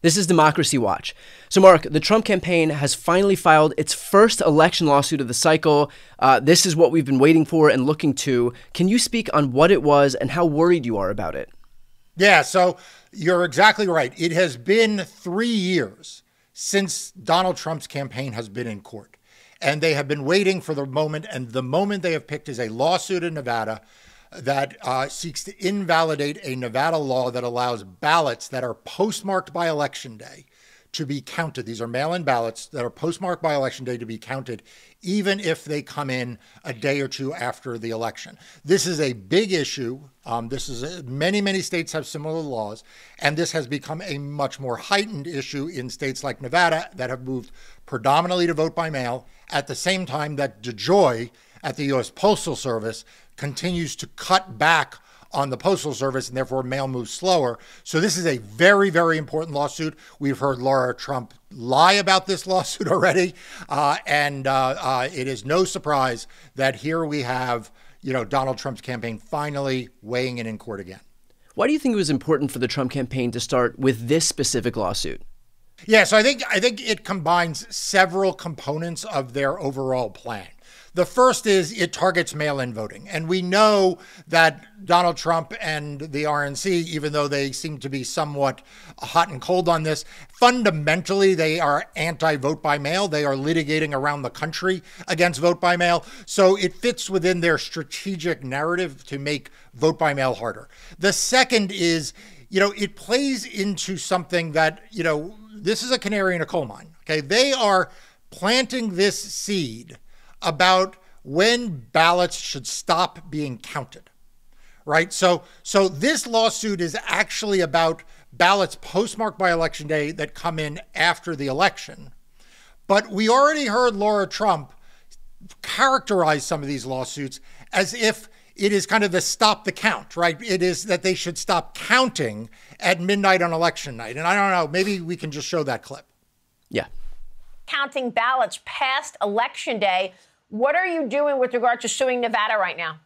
This is Democracy Watch. So, Mark, the Trump campaign has finally filed its first election lawsuit of the cycle. This is what we've been waiting for and looking to. Can you speak on what it was and how worried you are about it? Yeah, so you're exactly right. It has been 3 years since Donald Trump's campaign has been in court. And they have been waiting for the moment. And the moment they have picked is a lawsuit in Nevada that seeks to invalidate a Nevada law that allows ballots that are postmarked by Election Day to be counted. These are mail-in ballots that are postmarked by Election Day to be counted, even if they come in a day or two after the election. This is a big issue. Many states have similar laws, and this has become a much more heightened issue in states like Nevada that have moved predominantly to vote by mail, at the same time that DeJoy at the U.S. Postal Service continues to cut back on the Postal Service, and therefore mail moves slower. So this is a very, very important lawsuit. We've heard Laura Trump lie about this lawsuit already, and it is no surprise that here we have, Donald Trump's campaign finally weighing in court again. Why do you think it was important for the Trump campaign to start with this specific lawsuit? Yeah, so I think it combines several components of their overall plan. The first is it targets mail-in voting. And we know that Donald Trump and the RNC, even though they seem to be somewhat hot and cold on this, fundamentally they are anti-vote by mail. They are litigating around the country against vote by mail. So it fits within their strategic narrative to make vote by mail harder. The second is, it plays into something that, this is a canary in a coal mine. Okay, they are planting this seed about when ballots should stop being counted, right? So this lawsuit is actually about ballots postmarked by Election Day that come in after the election. But we already heard Laura Trump characterize some of these lawsuits as if it is kind of the stop the count, right? It is that they should stop counting at midnight on election night. And I don't know, maybe we can just show that clip. Yeah. Counting ballots past Election Day. What are you doing with regard to suing Nevada right now?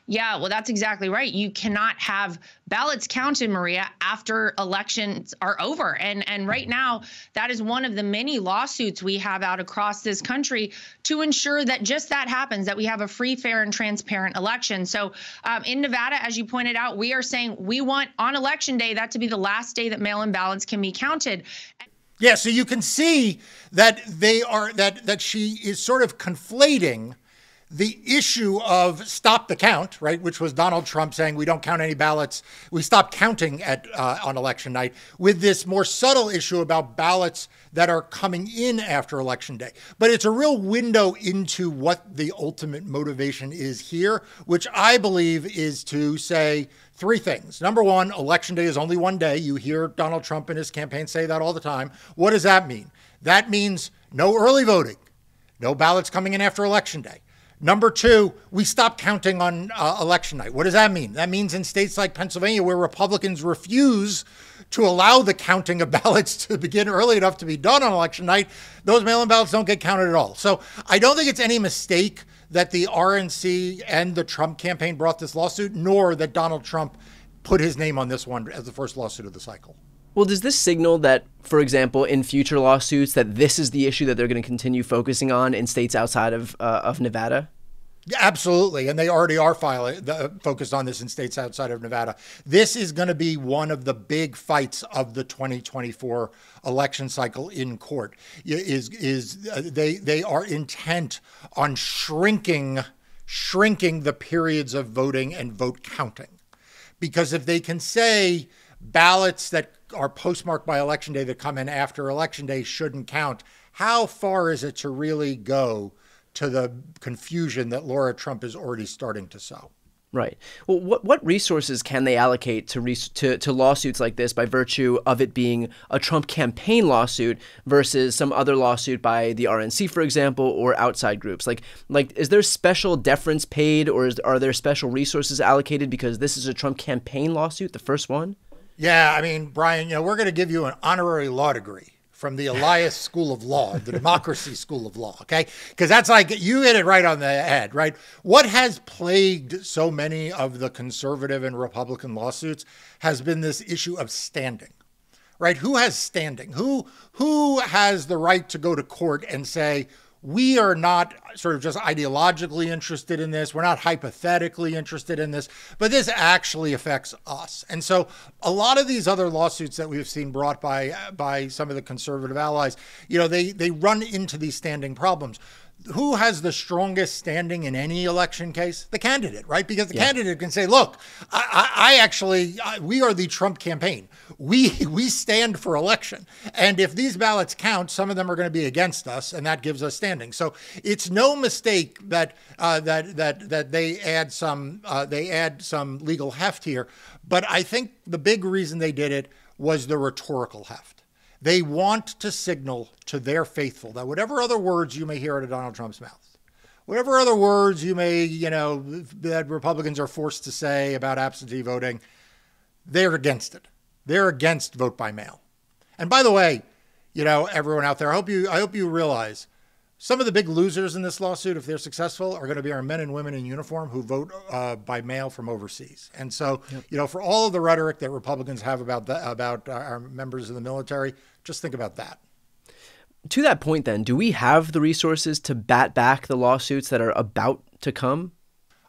Yeah, well, that's exactly right. You cannot have ballots counted, Maria, after elections are over. And right now, that is one of the many lawsuits we have out across this country to ensure that just that happens, that we have a free, fair, and transparent election. So in Nevada, as you pointed out, we are saying we want on Election Day that to be the last day that mail-in ballots can be counted. Yeah, so you can see that that she is sort of conflating the issue of stop the count, right, which was Donald Trump saying we don't count any ballots, we stop counting on election night, with this more subtle issue about ballots that are coming in after Election Day. But it's a real window into what the ultimate motivation is here, which I believe is to say three things. Number one, Election Day is only one day. You hear Donald Trump and his campaign say that all the time. What does that mean? That means no early voting, no ballots coming in after Election Day. Number two, we stop counting on election night. What does that mean? That means in states like Pennsylvania, where Republicans refuse to allow the counting of ballots to begin early enough to be done on election night, those mail-in ballots don't get counted at all. So I don't think it's any mistake that the RNC and the Trump campaign brought this lawsuit, nor that Donald Trump put his name on this one as the first lawsuit of the cycle. Well, does this signal that, for example, in future lawsuits, that this is the issue that they're going to continue focusing on in states outside of Nevada? Yeah, absolutely. And they already are focused on this in states outside of Nevada. This is going to be one of the big fights of the 2024 election cycle in court. They are intent on shrinking the periods of voting and vote counting. Because if they can say ballots that are postmarked by Election Day that come in after Election Day shouldn't count, how far is it to really go to the confusion that Laura Trump is already starting to sow? Right. Well, what resources can they allocate to lawsuits like this by virtue of it being a Trump campaign lawsuit versus some other lawsuit by the RNC, for example, or outside groups? Like, is there special deference paid, or are there special resources allocated because this is a Trump campaign lawsuit, the first one? Yeah, I mean, Brian, we're going to give you an honorary law degree from the Elias School of Law, the Democracy School of Law, okay? Because that's like, you hit it right on the head, right? What has plagued so many of the conservative and Republican lawsuits has been this issue of standing, right? Who has standing? Who has the right to go to court and say, we are not sort of just ideologically interested in this. We're not hypothetically interested in this, but this actually affects us. And so a lot of these other lawsuits that we've seen brought by some of the conservative allies, they run into these standing problems. Who has the strongest standing in any election case? The candidate, right? Because the candidate can say, look, we are the Trump campaign. We stand for election. And if these ballots count, some of them are going to be against us, and that gives us standing. So it's no mistake that they add some legal heft here. But I think the big reason they did it was the rhetorical heft. They want to signal to their faithful that whatever other words you may hear out of Donald Trump's mouth, whatever other words you may, that Republicans are forced to say about absentee voting, they're against it. They're against vote by mail. And by the way, everyone out there, I hope you realize some of the big losers in this lawsuit, if they're successful, are going to be our men and women in uniform who vote by mail from overseas. And so, for all of the rhetoric that Republicans have about our members of the military, just think about that. To that point, then, do we have the resources to bat back the lawsuits that are about to come?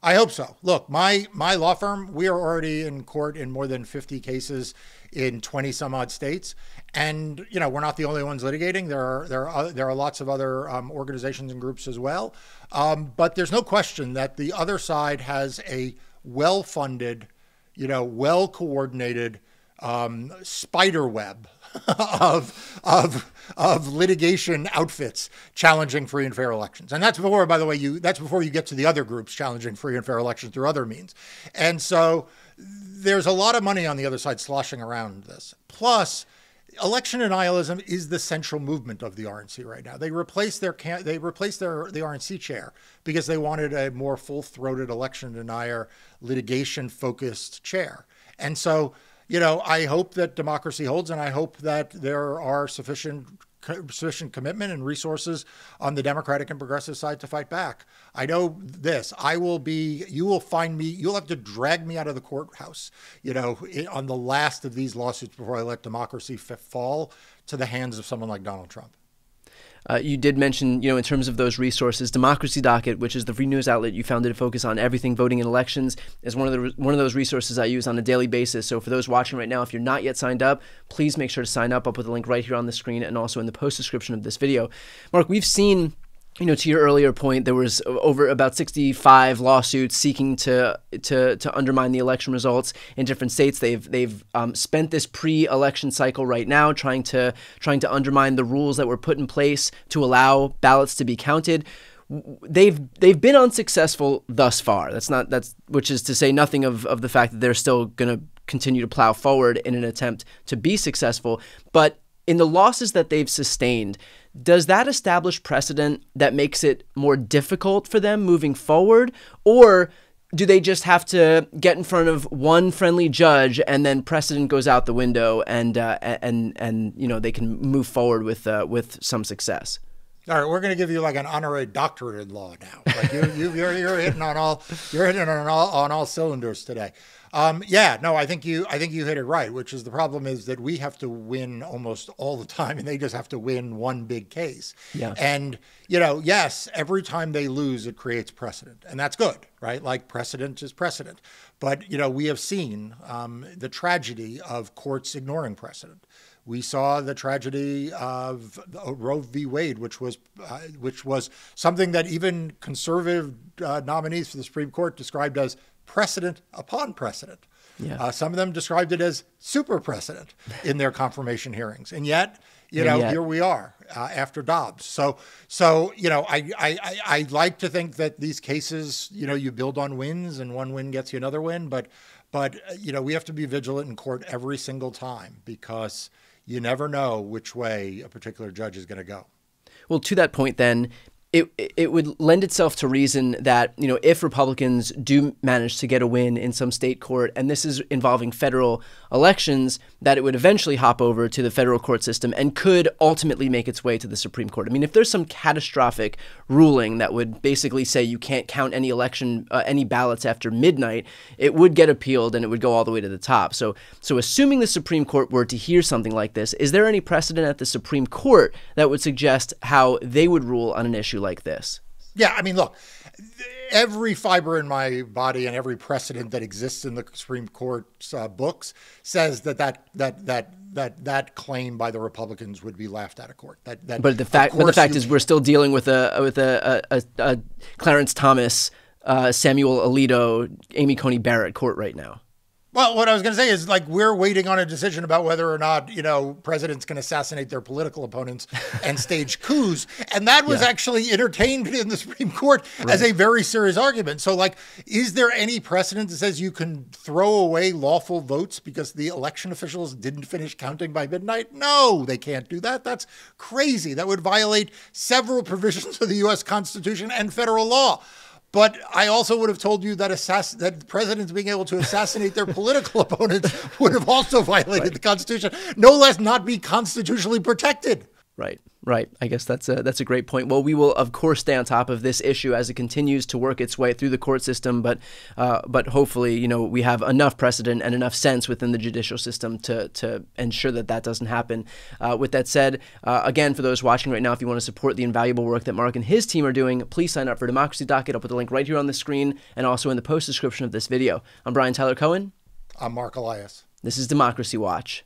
I hope so. Look, my law firm, we are already in court in more than 50 cases in 20 some odd states. And, we're not the only ones litigating. There are lots of other organizations and groups as well. But there's no question that the other side has a well-funded, well-coordinated spider web of litigation outfits challenging free and fair elections. And that's before, by the way, that's before you get to the other groups challenging free and fair elections through other means. And so there's a lot of money on the other side sloshing around this. Plus, election denialism is the central movement of the RNC right now. They replaced the RNC chair because they wanted a more full-throated election denier, litigation-focused chair. And so, I hope that democracy holds, and I hope that there are sufficient commitment and resources on the Democratic and progressive side to fight back. I know this. You will find me, you'll have to drag me out of the courthouse, on the last of these lawsuits before I let democracy fall to the hands of someone like Donald Trump. You did mention, in terms of those resources, Democracy Docket, which is the free news outlet you founded to focus on everything voting in elections, is one of those resources I use on a daily basis. So for those watching right now, if you're not yet signed up, please make sure to sign up. I'll put the link right here on the screen and also in the post description of this video. Mark, we've seen, to your earlier point, there was over about 65 lawsuits seeking to undermine the election results in different states. They've spent this pre-election cycle right now trying to undermine the rules that were put in place to allow ballots to be counted. They've been unsuccessful thus far. Which is to say nothing of the fact that they're still going to continue to plow forward in an attempt to be successful. But in the losses that they've sustained, does that establish precedent that makes it more difficult for them moving forward? Or do they just have to get in front of one friendly judge and then precedent goes out the window and they can move forward with some success? All right, we're going to give you like an honorary doctorate in law now. Like you're hitting on all cylinders today. I think you hit it right, which is the problem is that we have to win almost all the time and they just have to win one big case. Yeah. And, yes, every time they lose, it creates precedent. And that's good, right? Like precedent is precedent. But, we have seen the tragedy of courts ignoring precedent. We saw the tragedy of Roe v. Wade, which was something that even conservative nominees for the Supreme Court described as precedent upon precedent. Yeah. Some of them described it as super precedent in their confirmation hearings. And yet, here we are after Dobbs. So I like to think that these cases, you build on wins and one win gets you another win. But we have to be vigilant in court every single time because you never know which way a particular judge is going to go. Well, to that point then, it would lend itself to reason that, you know, if Republicans do manage to get a win in some state court, and this is involving federal elections, that it would eventually hop over to the federal court system and could ultimately make its way to the Supreme Court. I mean, if there's some catastrophic ruling that would basically say you can't count any any ballots after midnight, it would get appealed and it would go all the way to the top. So assuming the Supreme Court were to hear something like this, is there any precedent at the Supreme Court that would suggest how they would rule on an issue like this? Yeah, I mean, look, every fiber in my body and every precedent that exists in the Supreme Court's books says that claim by the Republicans would be laughed out of court. But the fact is, we're still dealing with a Clarence Thomas, Samuel Alito, Amy Coney Barrett court right now. Well, what I was going to say is, like, we're waiting on a decision about whether or not, you know, presidents can assassinate their political opponents and stage coups. And that was actually entertained in the Supreme Court as a very serious argument. So, like, is there any precedent that says you can throw away lawful votes because the election officials didn't finish counting by midnight? No, they can't do that. That's crazy. That would violate several provisions of the U.S. Constitution and federal law. But I also would have told you that presidents being able to assassinate their political opponents would have also violated the Constitution, no less not be constitutionally protected. Right. I guess that's a great point. Well, we will, of course, stay on top of this issue as it continues to work its way through the court system. But hopefully, you know, we have enough precedent and enough sense within the judicial system to ensure that doesn't happen. With that said, again, for those watching right now, if you want to support the invaluable work that Marc and his team are doing, please sign up for Democracy Docket. I'll put the link right here on the screen and also in the post description of this video. I'm Brian Tyler Cohen. I'm Marc Elias. This is Democracy Watch.